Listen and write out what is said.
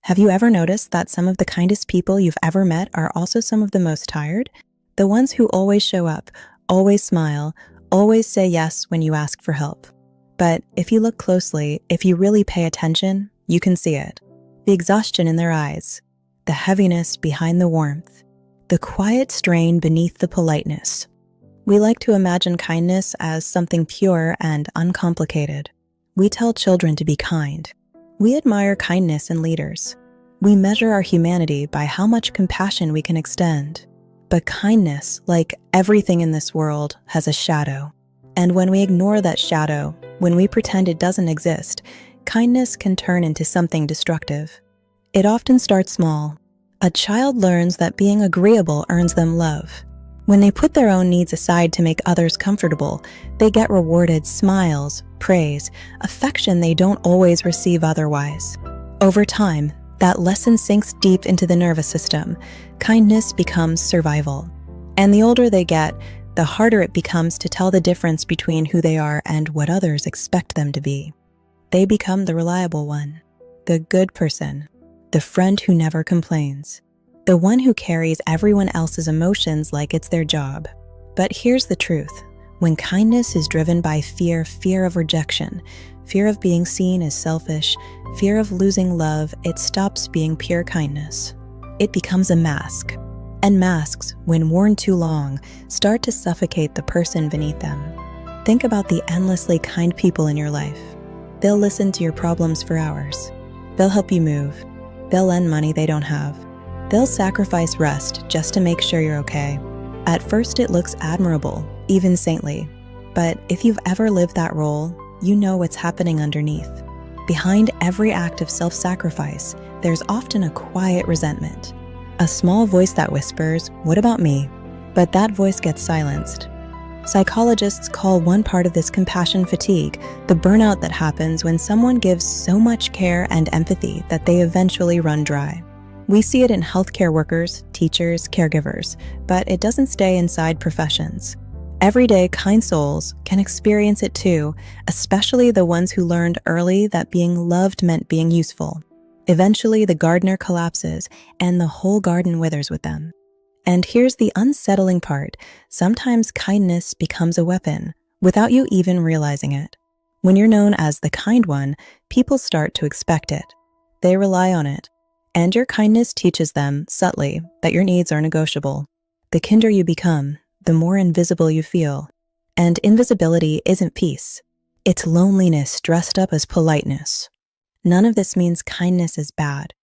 Have you ever noticed that some of the kindest people you've ever met are also some of the most tired? The ones who always show up, always smile, always say yes when you ask for help. But if you look closely, if you really pay attention, you can see it. The exhaustion in their eyes, the heaviness behind the warmth, the quiet strain beneath the politeness. We like to imagine kindness as something pure and uncomplicated. We tell children to be kind. We admire kindness in leaders. We measure our humanity by how much compassion we can extend. But kindness, like everything in this world, has a shadow. And when we ignore that shadow, when we pretend it doesn't exist, kindness can turn into something destructive. It often starts small. A child learns that being agreeable earns them love. When they put their own needs aside to make others comfortable, they get rewarded smiles, praise, affection they don't always receive otherwise. Over time, that lesson sinks deep into the nervous system. Kindness becomes survival. And the older they get, the harder it becomes to tell the difference between who they are and what others expect them to be. They become the reliable one, the good person, the friend who never complains, the one who carries everyone else's emotions like it's their job. But here's the truth. When kindness is driven by fear of rejection, fear of being seen as selfish, fear of losing love, it stops being pure kindness. It becomes a mask. And masks, when worn too long, start to suffocate the person beneath them. Think about the endlessly kind people in your life. They'll listen to your problems for hours. They'll help you move. They'll lend money they don't have. They'll sacrifice rest just to make sure you're okay. At first it looks admirable, even saintly. But if you've ever lived that role, you know what's happening underneath. Behind every act of self-sacrifice, there's often a quiet resentment. A small voice that whispers, "What about me?" But that voice gets silenced. Psychologists call one part of this compassion fatigue, the burnout that happens when someone gives so much care and empathy that they eventually run dry. We see it in healthcare workers, teachers, caregivers, but it doesn't stay inside professions. Everyday kind souls can experience it too, especially the ones who learned early that being loved meant being useful. Eventually, the gardener collapses and the whole garden withers with them. And here's the unsettling part. Sometimes kindness becomes a weapon without you even realizing it. When you're known as the kind one, people start to expect it. They rely on it. And your kindness teaches them, subtly, that your needs are negotiable. The kinder you become, the more invisible you feel. And invisibility isn't peace. It's loneliness dressed up as politeness. None of this means kindness is bad.